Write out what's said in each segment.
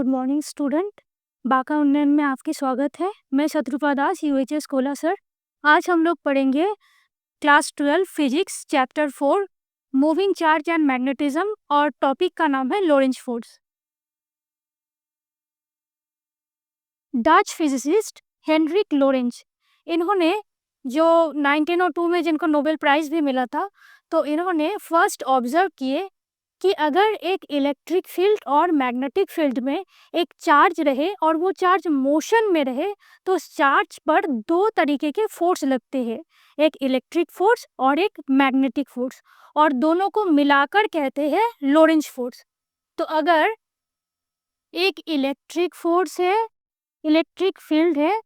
Good morning student. बाका उन्नयन में आपकी स्वागत है। मैं शत्रुपा दास, यूएचएस कोला सर। आज हम लोग पढ़ेंगे class 12 physics chapter 4 moving charge and magnetism, और टॉपिक का नाम है Lorentz force. Dutch physicist Hendrik Lorentz, इन्होंने जो 1902 में जिनको नोबेल प्राइज भी मिला था, तो इन्होंने फर्स्ट ऑब्जर्व किए कि अगर एक इलेक्ट्रिक फील्ड और मैग्नेटिक फील्ड में एक चार्ज रहे और वो चार्ज मोशन में रहे, तो उस चार्ज पर दो तरीके के फोर्स लगते हैं, एक इलेक्ट्रिक फोर्स और एक मैग्नेटिक फोर्स, और दोनों को मिलाकर कहते हैं लोरेंज फोर्स। तो अगर एक इलेक्ट्रिक फोर्स है, इलेक्ट्रिक फील्ड है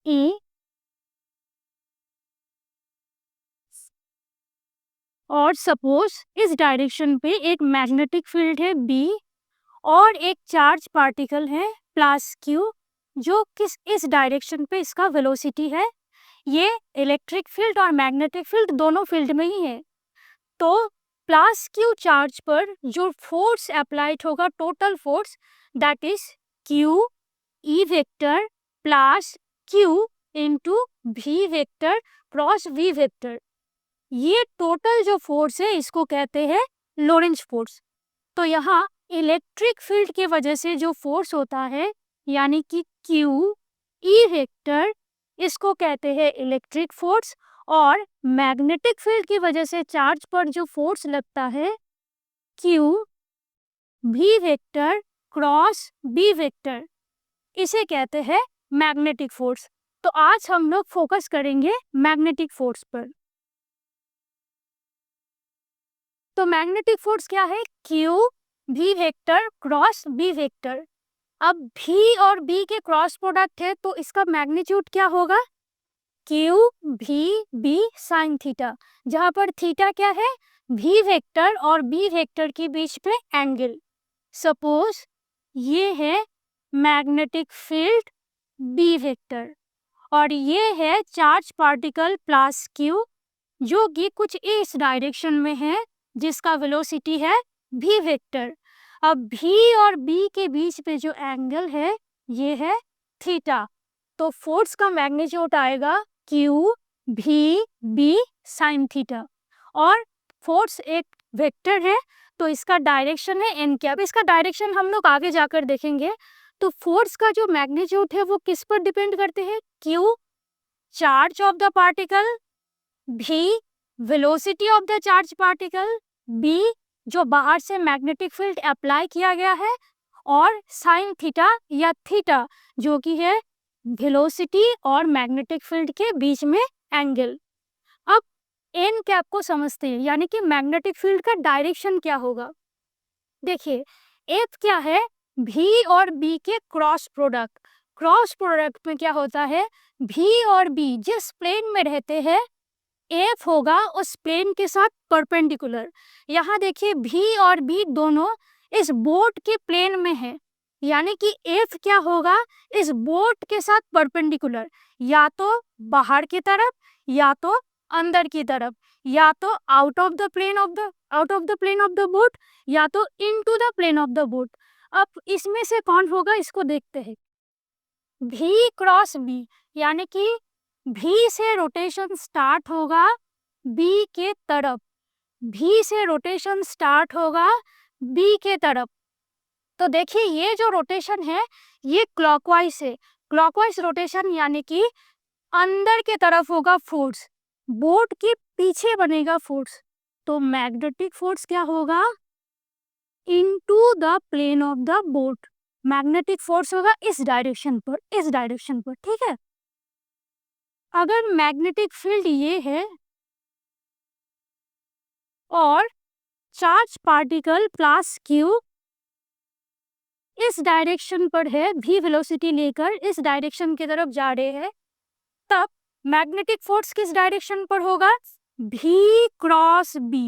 E, और सपोज इस डायरेक्शन पे एक मैग्नेटिक फील्ड है B, और एक चार्ज पार्टिकल है प्लस Q, जो इस डायरेक्शन पे इसका वेलोसिटी है। ये इलेक्ट्रिक फील्ड और मैग्नेटिक फील्ड दोनों फील्ड में ही है। तो प्लस Q चार्ज पर जो फोर्स अप्लाइड होगा, total force, that is Q E vector plus Q into V vector cross V vector. ये टोटल जो फोर्स है इसको कहते हैं लोरेंज फोर्स। तो यहाँ इलेक्ट्रिक फील्ड के वजह से जो फोर्स होता है, यानी कि Q E वेक्टर, इसको कहते हैं इलेक्ट्रिक फोर्स, और मैग्नेटिक फील्ड की वजह से चार्ज पर जो फोर्स लगता है Q V vector cross B vector, इसे कहते हैं मैग्नेटिक फोर्स। तो आज हम लोग फोकस करेंगे मैग्नेटिक फोर्स पर। तो मैग्नेटिक फोर्स क्या है? Q V vector cross B vector. अब V और B के क्रॉस प्रोडक्ट है, तो इसका मैग्नीट्यूड क्या होगा? Q V B sine theta, जहां पर थीटा क्या है? V वेक्टर और B वेक्टर के बीच पे एंगल। सपोज ये है मैग्नेटिक फील्ड B वेक्टर, और ये है चार्ज पार्टिकल प्लस Q, जो कि कुछ इस डायरेक्शन में है, जिसका वेलोसिटी है V वेक्टर। अब V और B के बीच पे जो एंगल है ये है थीटा। तो फोर्स का मैग्नीट्यूड आएगा Q V B sign theta, और फोर्स एक वेक्टर है, तो इसका डायरेक्शन है n कैप। इसका डायरेक्शन हम लोग आगे जाकर देखेंगे। तो फोर्स का जो मैग्नीट्यूड है वो किस पर डिपेंड करते हैं? Q charge of the particle, V velocity of the charge particle, B जो बाहर से मैग्नेटिक फील्ड अप्लाई किया गया है, और साइन थीटा या थीटा जो कि है वेलोसिटी और मैग्नेटिक फील्ड के बीच में एंगल। अब एन कैप को समझते हैं, यानी कि मैग्नेटिक फील्ड का डायरेक्शन क्या होगा। देखिए एफ क्या है? V और B के क्रॉस प्रोडक्ट। क्रॉस प्रोडक्ट में क्या होता है? V और B जिस प्लेन में रहते हैं, एफ होगा उस प्लेन के साथ परपेंडिकुलर। यहाँ देखिए V और B दोनों इस बोट के प्लेन में है, यानी कि एफ क्या होगा? इस बोट के साथ परपेंडिकुलर, या तो बाहर की तरफ या तो अंदर की तरफ, या तो out of the plane of the board, या तो into the plane of the board. अब इसमें से कौन होगा इसको देखते हैं। V क्रॉस B, यानी कि V से रोटेशन स्टार्ट होगा B के तरफ, V से रोटेशन स्टार्ट होगा B के तरफ। तो देखिए ये जो रोटेशन है ये क्लॉकवाइज है। क्लॉकवाइज रोटेशन यानी कि अंदर के तरफ होगा फोर्स, बोट के पीछे बनेगा फोर्स। तो मैग्नेटिक फोर्स क्या होगा? Into the plane of the board. Magnetic force होगा इस डायरेक्शन पर, ठीक है। अगर मैग्नेटिक फील्ड ये है और चार्ज पार्टिकल प्लस Q इस डायरेक्शन पर है, V वेलोसिटी लेकर इस डायरेक्शन की तरफ जा रहे हैं, तब मैग्नेटिक फोर्स किस डायरेक्शन पर होगा? V cross B।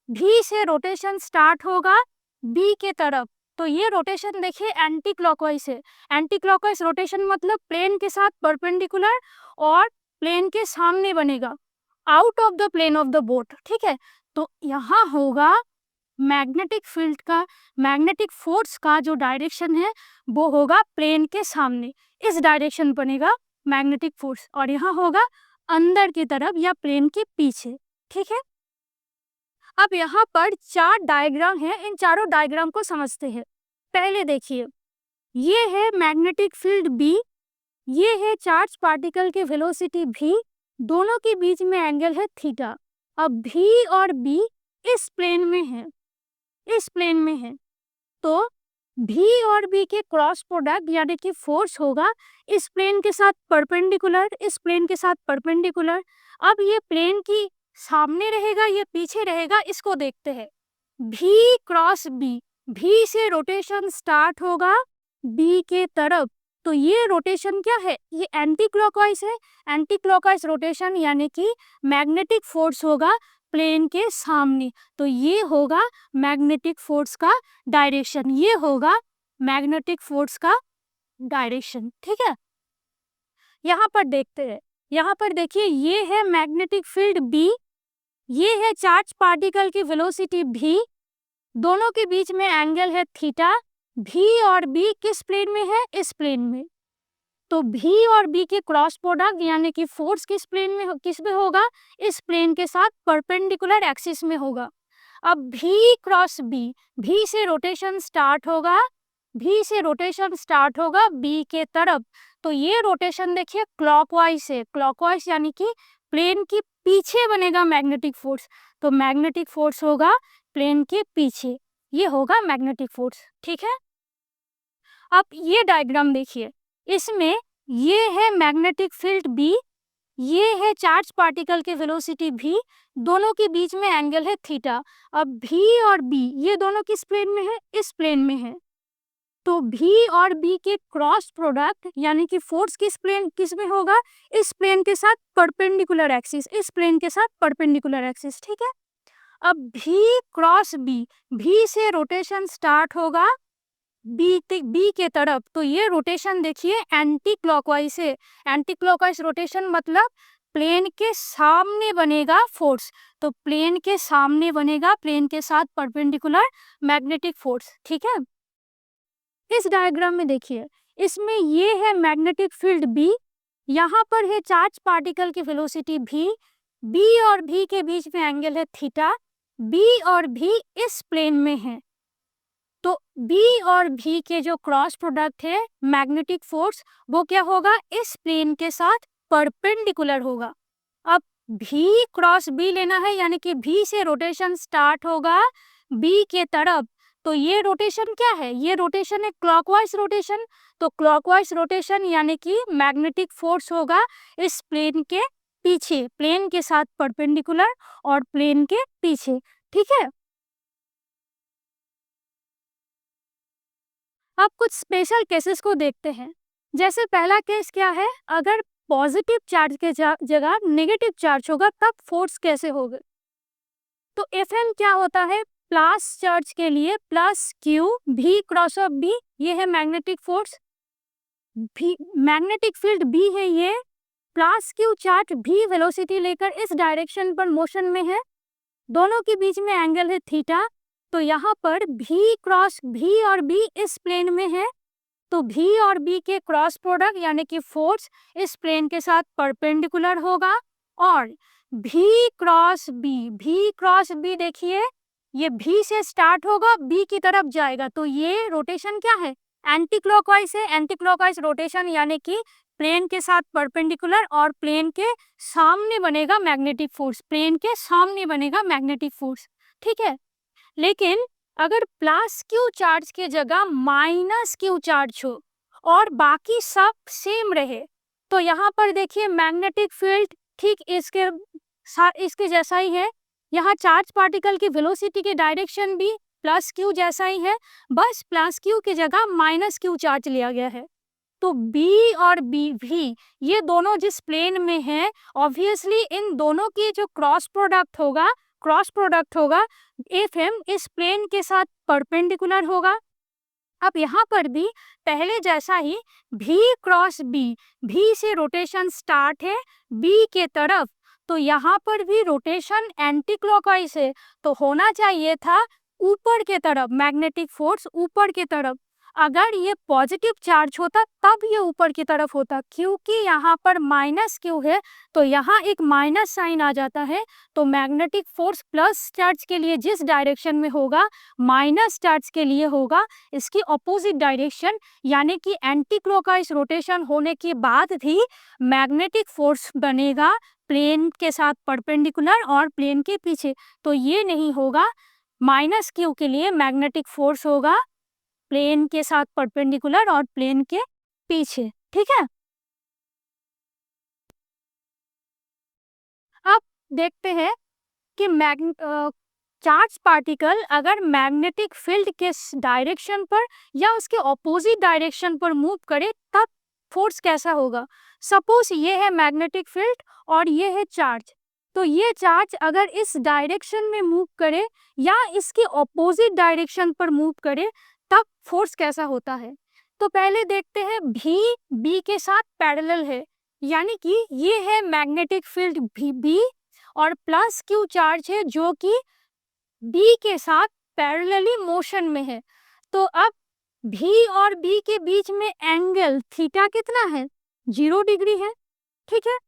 V से रोटेशन स्टार्ट होगा B के तरफ, तो ये रोटेशन देखिए एंटी क्लॉकवाइज है। एंटी क्लॉकवाइज रोटेशन मतलब प्लेन के साथ परपेंडिकुलर और प्लेन के सामने बनेगा, out of the plane of the board, ठीक है। तो यहाँ होगा मैग्नेटिक फोर्स का जो डायरेक्शन है वो होगा प्लेन के सामने, इस डायरेक्शन बनेगा मैग्नेटिक फोर्स, और यहाँ होगा अंदर की तरफ या प्लेन के पीछे। ठीक है, अब यहाँ पर 4 डायग्राम है, इन चारों डायग्राम को समझते हैं। पहले देखिए, ये है मैग्नेटिक फील्ड B, ये है चार्ज पार्टिकल की वेलोसिटी v, दोनों के बीच में एंगल है थीटा। अब v और b इस प्लेन में है, इस प्लेन में है, तो v और b के क्रॉस प्रोडक्ट यानी कि फोर्स होगा इस प्लेन के साथ परपेंडिकुलर, इस प्लेन के साथ परपेंडिकुलर। अब ये प्लेन की सामने रहेगा, ये पीछे रहेगा, इसको देखते हैं। v क्रॉस b, v से रोटेशन स्टार्ट होगा b के तरफ, तो ये रोटेशन क्या है, ये एंटी क्लॉकवाइज है। एंटी क्लॉकवाइज रोटेशन यानी कि मैग्नेटिक फोर्स होगा प्लेन के सामने, तो ये होगा मैग्नेटिक फोर्स का डायरेक्शन, ये होगा मैग्नेटिक फोर्स का डायरेक्शन। ठीक है, यहाँ पर देखते हैं, यहाँ पर देखिए, ये है मैग्नेटिक फील्ड B, ये है चार्ज पार्टिकल की वेलोसिटी v, दोनों के बीच में एंगल है थीटा। v और b किस प्लेन में है, इस प्लेन में, तो v और b के क्रॉस प्रोडक्ट यानी कि फोर्स किस प्लेन में, किस में होगा, इस प्लेन के साथ परपेंडिकुलर एक्सिस में होगा। अब v क्रॉस b, v से रोटेशन स्टार्ट होगा, v से रोटेशन स्टार्ट होगा b के तरफ, तो ये रोटेशन देखिए क्लॉकवाइज है, क्लॉकवाइज यानी कि प्लेन के पीछे बनेगा मैग्नेटिक फोर्स, तो मैग्नेटिक फोर्स होगा प्लेन के पीछे, ये होगा मैग्नेटिक फोर्स। ठीक है, अब ये डायग्राम देखिए, इसमें ये है मैग्नेटिक फील्ड B, ये है चार्ज पार्टिकल के वेलोसिटी v, दोनों के बीच में एंगल है थीटा। अब v और b ये दोनों किस प्लेन में है, इस प्लेन में है, तो v और b के क्रॉस प्रोडक्ट यानी कि फोर्स किस में होगा, इस प्लेन के साथ परपेंडिकुलर एक्सिस, इस प्लेन के साथ परपेंडिकुलर एक्सिस। ठीक है, अब v क्रॉस b, v से रोटेशन स्टार्ट होगा बी के तरफ, तो ये रोटेशन देखिए एंटी क्लॉकवाइज है। एंटी क्लॉकवाइज रोटेशन मतलब प्लेन के सामने बनेगा फोर्स, तो प्लेन के सामने बनेगा, प्लेन के साथ परपेंडिकुलर मैग्नेटिक फोर्स। ठीक है, इस डायग्राम में देखिए, इसमें ये है मैग्नेटिक फील्ड B, यहाँ पर है चार्ज पार्टिकल की वेलोसिटी v, b और v के बीच में एंगल है थीटा, b और v इस प्लेन में है, तो B और V के जो क्रॉस प्रोडक्ट है मैग्नेटिक फोर्स वो क्या होगा, इस प्लेन के साथ परपेंडिकुलर होगा। अब V क्रॉस B लेना है यानी कि V से रोटेशन स्टार्ट होगा B के तरफ, तो ये रोटेशन क्या है, ये रोटेशन है क्लॉकवाइज रोटेशन, तो क्लॉकवाइज रोटेशन यानी कि मैग्नेटिक फोर्स होगा इस प्लेन के पीछे, प्लेन के साथ परपेंडिकुलर और प्लेन के पीछे। ठीक है, अब कुछ स्पेशल केसेस को देखते हैं। जैसे पहला केस क्या है, अगर पॉजिटिव चार्ज के जगह नेगेटिव चार्ज होगा तब फोर्स कैसे होगा, तो Fm क्या होता है, प्लस चार्ज के लिए plus Q V cross of B, ये है magnetic force, magnetic field B है, ये plus Q charge V velocity लेकर इस डायरेक्शन पर मोशन में है, दोनों के बीच में एंगल है थीटा, तो यहाँ पर V क्रॉस V और B इस प्लेन में है, तो V और B के क्रॉस प्रोडक्ट यानी कि फोर्स इस प्लेन के साथ परपेंडिकुलर होगा, और V क्रॉस B देखिए, ये V से स्टार्ट होगा B की तरफ जाएगा, तो ये रोटेशन क्या है, एंटी क्लॉकवाइज है। एंटी क्लॉकवाइज रोटेशन यानी कि प्लेन के साथ परपेंडिकुलर और प्लेन के सामने बनेगा मैग्नेटिक फोर्स, प्लेन के सामने बनेगा मैग्नेटिक फोर्स। ठीक है, लेकिन अगर प्लस Q चार्ज के जगह माइनस Q चार्ज हो और बाकी सब सेम रहे, तो यहाँ पर देखिए मैग्नेटिक फील्ड ठीक इसके जैसा ही है, यहाँ चार्ज पार्टिकल की वेलोसिटी के डायरेक्शन भी प्लस Q जैसा ही है, बस प्लस Q की जगह माइनस Q चार्ज लिया गया है। तो B और V ये दोनों जिस प्लेन में है, ऑब्वियसली इन दोनों की जो क्रॉस प्रोडक्ट होगा Fm इस प्लेन के साथ परपेंडिकुलर होगा। अब यहाँ पर भी पहले जैसा ही V क्रॉस B, V से रोटेशन स्टार्ट है B के तरफ, तो यहाँ पर भी रोटेशन एंटी क्लॉकवाइज है, तो होना चाहिए था ऊपर के तरफ, मैग्नेटिक फोर्स ऊपर के तरफ। अगर ये पॉजिटिव चार्ज होता तब ये ऊपर की तरफ होता, क्योंकि यहाँ पर माइनस क्यू है तो यहाँ एक माइनस साइन आ जाता है। तो मैग्नेटिक फोर्स प्लस चार्ज के लिए जिस डायरेक्शन में होगा, माइनस चार्ज के लिए होगा इसकी ऑपोजिट डायरेक्शन, यानी कि एंटी क्लॉकवाइज रोटेशन होने के बाद भी मैग्नेटिक फोर्स बनेगा प्लेन के साथ परपेंडिकुलर और प्लेन के पीछे। तो ये नहीं होगा, माइनस क्यू के लिए मैग्नेटिक फोर्स होगा प्लेन के साथ परपेंडिकुलर और प्लेन के पीछे। ठीक है, अब देखते हैं कि चार्ज पार्टिकल अगर मैग्नेटिक फील्ड के डायरेक्शन पर या उसके ऑपोजिट डायरेक्शन पर मूव करे तब फोर्स कैसा होगा। सपोज ये है मैग्नेटिक फील्ड और ये है चार्ज, तो ये चार्ज अगर इस डायरेक्शन में मूव करे या इसके ऑपोजिट डायरेक्शन पर मूव करे तब फोर्स कैसा होता है। तो पहले देखते हैं भी बी के साथ पैरेलल है, यानी कि ये है मैग्नेटिक फील्ड बी और प्लस क्यू चार्ज है जो कि बी के साथ पैरेलली मोशन में है। तो अब भी और बी के बीच में एंगल थीटा कितना है, 0 डिग्री है। ठीक है,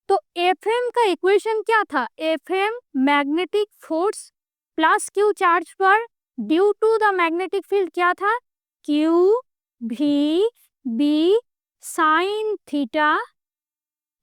तो एफएम का इक्वेशन क्या था, FM magnetic force plus q charge पर due to the magnetic field क्या था, क्यू भी B sine theta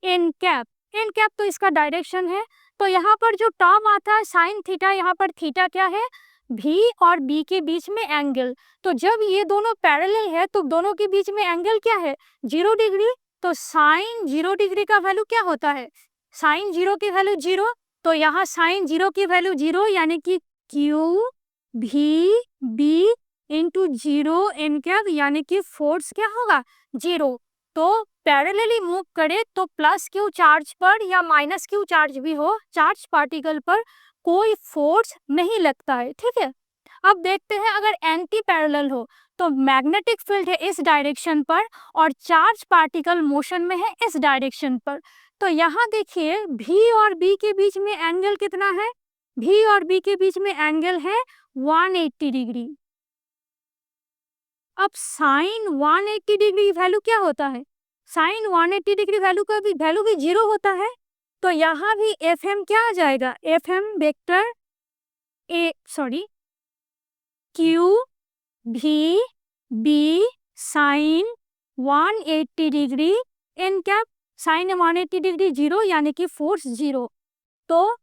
n cap. N cap तो इसका डायरेक्शन है, तो यहाँ पर जो टर्म आता है साइन थीटा, यहाँ पर थीटा क्या है, भी और बी के बीच में एंगल। तो जब ये दोनों पैरेलल है तो दोनों के बीच में एंगल क्या है, 0 डिग्री। तो साइन 0 डिग्री का वैल्यू क्या होता है, साइन 0 की वैल्यू 0, तो यहाँ साइन 0 की वैल्यू 0, यानी कि क्यू भी बी इंटू 0 एन कैप, यानी कि फोर्स क्या होगा, 0। तो पैरेलली मूव करे तो प्लस क्यू चार्ज पर या माइनस क्यू चार्ज भी हो, चार्ज पार्टिकल पर कोई फोर्स नहीं लगता है। ठीक है, अब देखते हैं अगर एंटी पैरेलल हो तो मैग्नेटिक फील्ड है इस डायरेक्शन पर और चार्ज पार्टिकल मोशन में है इस डायरेक्शन पर। तो यहाँ देखिए भी और बी के बीच में एंगल कितना है, भी और बी के बीच में एंगल है 180 डिग्री। अब साइन 180 डिग्री वैल्यू क्या होता है, साइन 180 डिग्री वैल्यू का भी वैल्यू भी 0 होता है। तो यहाँ भी एफ एम क्या आ जाएगा, एफ एम वेक्टर क्यू भी B sine 180 degree N cap, sine 180 degree 0 यानी कि फोर्स 0। तो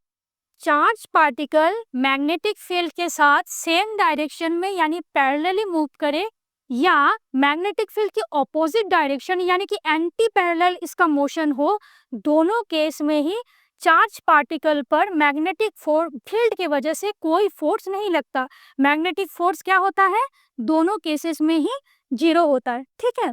चार्ज पार्टिकल मैग्नेटिक फील्ड के साथ सेम डायरेक्शन में यानी पैरेलली मूव करे या मैग्नेटिक फील्ड के ऑपोजिट डायरेक्शन यानी कि एंटी पैरेलल इसका मोशन हो, दोनों केस में ही चार्ज पार्टिकल पर मैग्नेटिक फील्ड के वजह से कोई फोर्स नहीं लगता। मैग्नेटिक फोर्स क्या होता है, दोनों केसेस में ही 0 होता है। ठीक है,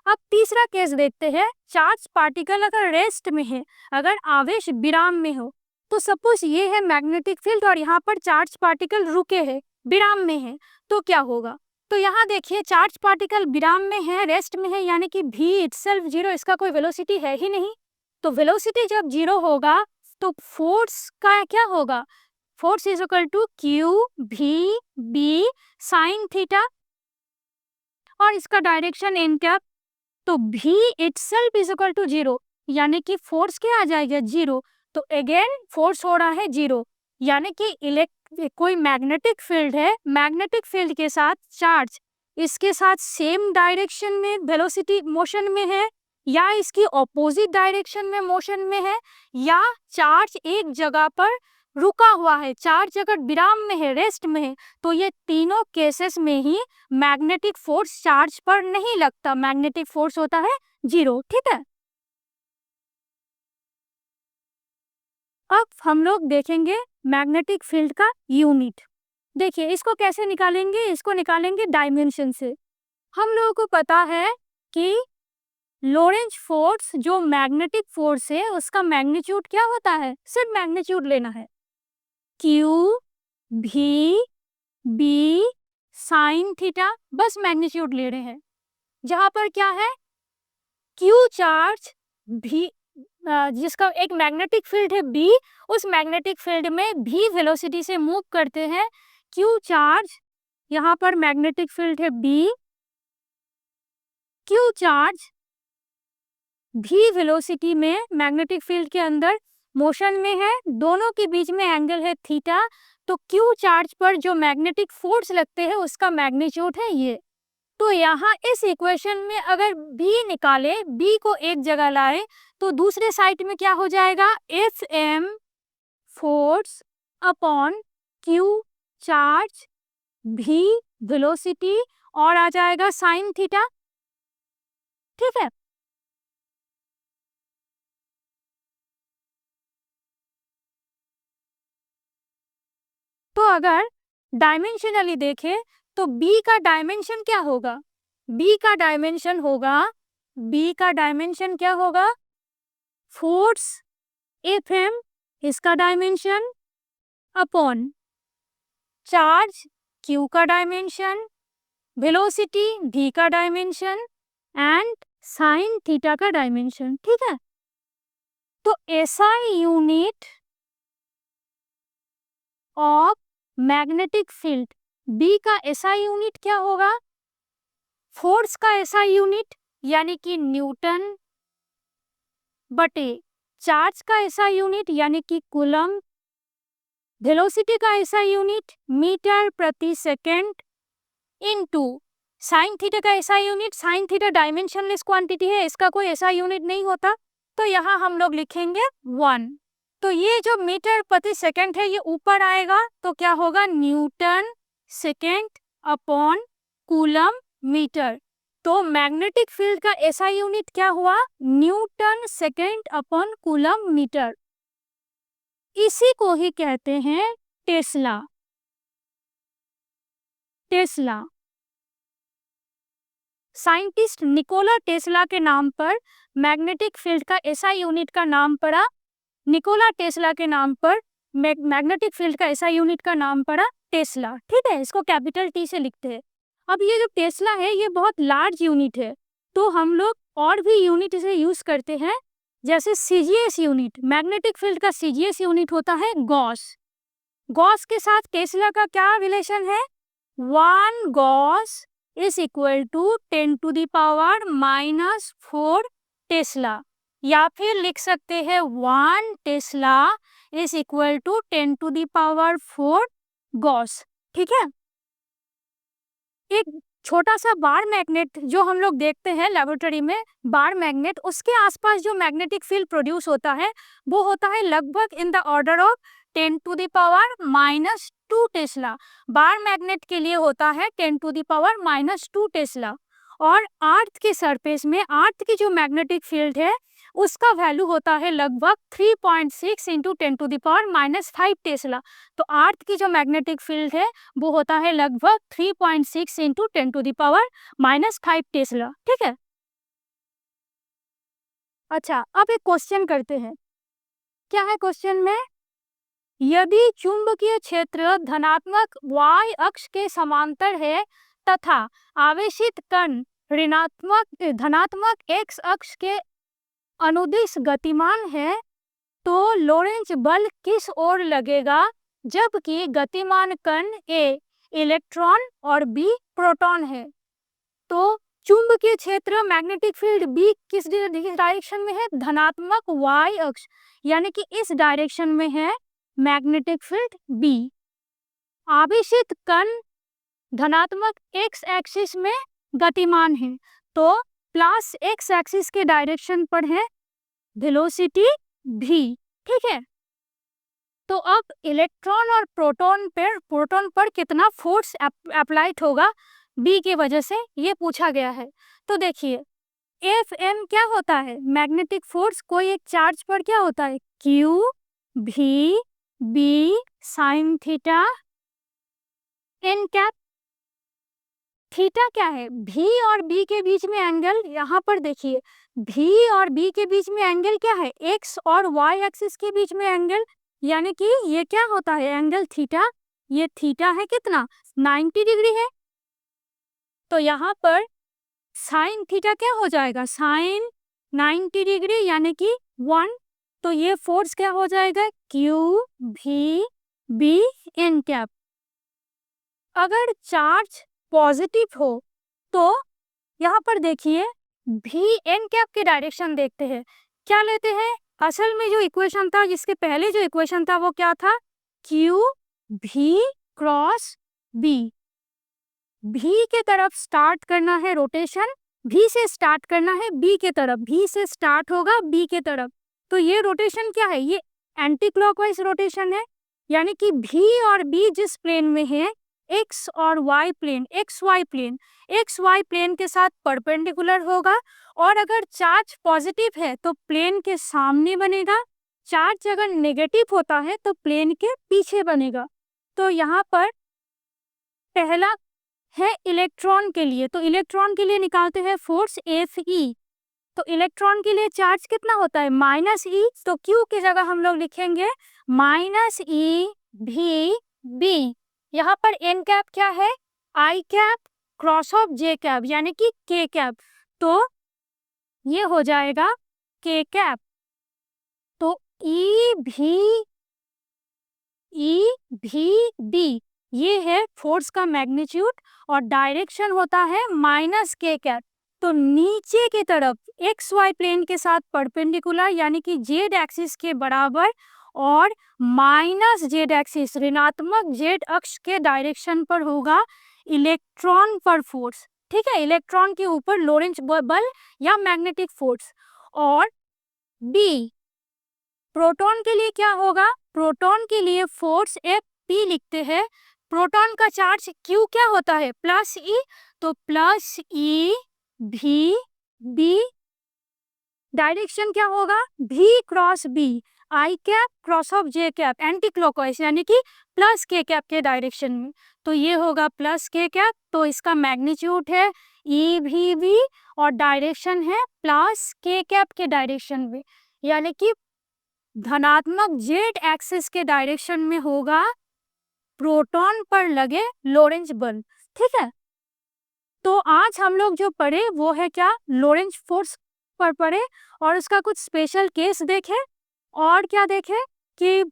अब तीसरा केस देखते हैं, चार्ज पार्टिकल अगर रेस्ट में है, अगर आवेश विराम में हो, तो सपोज ये है मैग्नेटिक फील्ड और यहाँ पर चार्ज पार्टिकल रुके हैं, विराम में है, तो क्या होगा। तो यहाँ देखिए चार्ज पार्टिकल विराम में है, रेस्ट में है, यानी कि भी इटसेल्फ 0, इसका कोई वेलोसिटी है ही नहीं। तो वेलोसिटी जब 0 होगा तो फोर्स का क्या होगा, force is equal to Q भी बी साइन थीटा और इसका डायरेक्शन एन कैप। तो भी इटसेल्फ इज इक्वल टू 0, यानी कि फोर्स क्या आ जाएगा, 0। तो अगेन फोर्स हो रहा है 0, यानी कि कोई मैग्नेटिक फील्ड है, मैग्नेटिक फील्ड के साथ चार्ज इसके साथ सेम डायरेक्शन में वेलोसिटी मोशन में है या इसकी ऑपोजिट डायरेक्शन में मोशन में है या चार्ज एक जगह पर रुका हुआ है, चार्ज अगर विराम में है, रेस्ट में है, तो ये तीनों केसेस में ही मैग्नेटिक फोर्स चार्ज पर नहीं लगता, मैग्नेटिक फोर्स होता है 0। ठीक है, अब हम लोग देखेंगे मैग्नेटिक फील्ड का यूनिट। देखिए इसको कैसे निकालेंगे, इसको निकालेंगे डायमेंशन से। हम लोगों को पता है कि लोरेंज फोर्स जो मैग्नेटिक फोर्स है उसका मैग्नीट्यूड क्या होता है, सिर्फ मैग्नीट्यूड लेना है, क्यू भी बी साइन थीटा, बस मैग्नीट्यूड ले रहे हैं। जहां पर क्या है, क्यू चार्ज भी जिसका एक मैग्नेटिक फील्ड है बी, उस मैग्नेटिक फील्ड में भी वेलोसिटी से मूव करते हैं क्यू चार्ज। यहाँ पर मैग्नेटिक फील्ड है B, Q charge V velocity में मैग्नेटिक फील्ड के अंदर मोशन में है, दोनों के बीच में एंगल है थीटा। तो क्यू चार्ज पर जो मैग्नेटिक फोर्स लगते हैं उसका मैग्नीट्यूड है ये। तो यहाँ इस इक्वेशन में अगर बी निकाले, बी को एक जगह लाए, तो दूसरे साइड में क्या हो जाएगा, F M force upon Q charge V velocity और आ जाएगा साइन थीटा। ठीक है, तो अगर डायमेंशनली देखें तो बी का डायमेंशन क्या होगा, बी का डायमेंशन होगा, बी का डायमेंशन क्या होगा, फोर्स एफ एम इसका डायमेंशन अपॉन चार्ज क्यू का डायमेंशन, वेलोसिटी v का डायमेंशन एंड साइन थीटा का डायमेंशन। ठीक है, तो SI unit of magnetic field, B का एसआई यूनिट क्या होगा, फोर्स का एसआई यूनिट यानी कि न्यूटन बटे चार्ज का एसआई यूनिट यानी कि कूलम, वेलोसिटी का एसआई यूनिट मीटर प्रति सेकेंड इनटू साइन थीटा का SI unit, sine theta dimensionless quantity है, इसका कोई एसआई यूनिट नहीं होता, तो यहाँ हम लोग लिखेंगे 1। तो ये जो मीटर प्रति सेकंड है ये ऊपर आएगा, तो क्या होगा, newton second upon coulomb metre. तो मैग्नेटिक फील्ड का एसआई यूनिट क्या हुआ, newton second upon coulomb metre. इसी को ही कहते हैं tesla. Tesla scientist Nikola Tesla के नाम पर मैग्नेटिक फील्ड का एसआई यूनिट का नाम पड़ा, निकोला टेस्ला के नाम पर मैग्नेटिक फील्ड का एसआई यूनिट का नाम पड़ा टेस्ला। ठीक है, इसको कैपिटल टी से लिखते हैं। अब ये जो टेस्ला है ये बहुत लार्ज यूनिट है, तो हम लोग और भी यूनिट इसे यूज करते हैं, जैसे सीजीएस यूनिट, मैग्नेटिक फील्ड का सीजीएस यूनिट होता है गॉस। गॉस के साथ टेस्ला का क्या रिलेशन है, 1 gauss is equal to 10⁻⁻4 tesla, या फिर लिख सकते हैं 1 tesla is equal to 10⁻4 gauss. ठीक है, एक छोटा सा बार मैग्नेट जो हम लोग देखते हैं लेबोरेटरी में, बार मैग्नेट, उसके आसपास जो मैग्नेटिक फील्ड प्रोड्यूस होता है वो होता है लगभग in the order of 10⁻⁻2 Tesla. Bar magnet के लिए होता है 10⁻⁻2 टेस्ला। और अर्थ के सरफेस में अर्थ की जो मैग्नेटिक फील्ड है उसका वैल्यू होता है लगभग 3.6 इंटू 10⁻⁻5 टेस्ला। तो अर्थ की जो मैग्नेटिक फील्ड है वो होता है लगभग 3.6 इंटू 10⁻⁻5 टेस्ला। ठीक है, अच्छा अब एक क्वेश्चन करते हैं। क्या है क्वेश्चन में, यदि चुंबकीय क्षेत्र धनात्मक y अक्ष के समांतर है तथा आवेशित कण धनात्मक x अक्ष के अनुदिश गतिमान है, तो लोरेंज बल किस ओर लगेगा, जबकि गतिमान कण A इलेक्ट्रॉन और B प्रोटॉन है। तो चुंबकीय क्षेत्र मैग्नेटिक फील्ड B किस डायरेक्शन में है, धनात्मक y अक्ष, यानी कि इस डायरेक्शन में है मैग्नेटिक फील्ड B। आवेशित कण धनात्मक x एक्सिस में गतिमान है, तो प्लस x एक्सिस के डायरेक्शन पर है वेलोसिटी v। ठीक है, तो अब इलेक्ट्रॉन और प्रोटॉन पर कितना फोर्स अप्लाइड होगा B की वजह से, ये पूछा गया है। तो देखिए Fm क्या होता है, मैग्नेटिक फोर्स कोई एक चार्ज पर क्या होता है, Q V B sine theta n cap. Theta क्या है, V और B के बीच में एंगल, यहाँ पर देखिए V और B के बीच में एंगल क्या है, X और Y एक्सिस के बीच में एंगल, यानी कि ये क्या होता है एंगल थीटा, ये थीटा है कितना, 90 डिग्री है। तो यहाँ पर साइन थीटा क्या हो जाएगा, साइन 90 डिग्री यानी कि 1। तो ये फोर्स क्या हो जाएगा, क्यू भी बी एन कैप। अगर चार्ज पॉजिटिव हो तो यहाँ पर देखिए भी एन कैप के डायरेक्शन देखते हैं, क्या लेते हैं। असल में जो इक्वेशन था, जिसके पहले जो इक्वेशन था वो क्या था, क्यू भी क्रॉस बी। भी के तरफ स्टार्ट करना है रोटेशन, भी से स्टार्ट करना है बी के तरफ, भी से स्टार्ट होगा बी के तरफ। तो ये रोटेशन क्या है, ये एंटी क्लॉकवाइज रोटेशन है, यानी कि भी और बी जिस प्लेन में है, एक्स और Y plane, X Y plane, X Y plane के साथ परपेंडिकुलर होगा। और अगर चार्ज पॉजिटिव है तो प्लेन के सामने बनेगा, चार्ज अगर नेगेटिव होता है तो प्लेन के पीछे बनेगा। तो यहाँ पर पहला है इलेक्ट्रॉन के लिए, तो इलेक्ट्रॉन के लिए निकालते हैं फोर्स एफ ई। तो इलेक्ट्रॉन के लिए चार्ज कितना होता है, माइनस ई, तो क्यू की जगह हम लोग लिखेंगे माइनस ई भी बी। यहाँ पर एन कैप क्या है, i cap cross of J cap यानी कि के कैप, तो ये हो जाएगा के कैप। तो ई भी डी ये है फोर्स का मैग्नीट्यूड और डायरेक्शन होता है माइनस के कैप। तो नीचे की तरफ एक्स वाई प्लेन के साथ परपेंडिकुलर यानी कि जेड एक्सिस के बराबर और माइनस जेड एक्सिस ऋणात्मक जेड अक्ष के डायरेक्शन पर होगा इलेक्ट्रॉन पर फोर्स। ठीक है, इलेक्ट्रॉन के ऊपर लोरेंज बल या मैग्नेटिक फोर्स। और बी प्रोटॉन के लिए क्या होगा, प्रोटॉन के लिए फोर्स एफ पी लिखते हैं। प्रोटॉन का चार्ज क्यू क्या होता है, प्लस ई, तो प्लस ई भी बी। डायरेक्शन क्या होगा, V cross B, I cap cross of J cap anti clockwise यानी कि प्लस के कैप के डायरेक्शन में। तो ये होगा प्लस के कैप, तो इसका मैग्नीट्यूड है ई भी बी और डायरेक्शन है प्लस के कैप के डायरेक्शन में, यानी कि धनात्मक जेड एक्सिस के डायरेक्शन में होगा प्रोटॉन पर लगे लोरेंज बल। ठीक है, तो आज हम लोग जो पढ़े वो है क्या, लोरेंज फोर्स पर पढ़े और उसका कुछ स्पेशल केस देखे और क्या देखे कि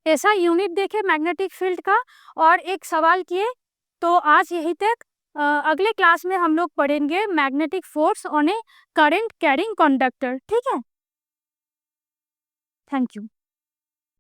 ऐसा यूनिट देखे मैग्नेटिक फील्ड का और एक सवाल किए। तो आज यही तक, अगले क्लास में हम लोग पढ़ेंगे magnetic force on A current carrying conductor. ठीक है, थैंक यू।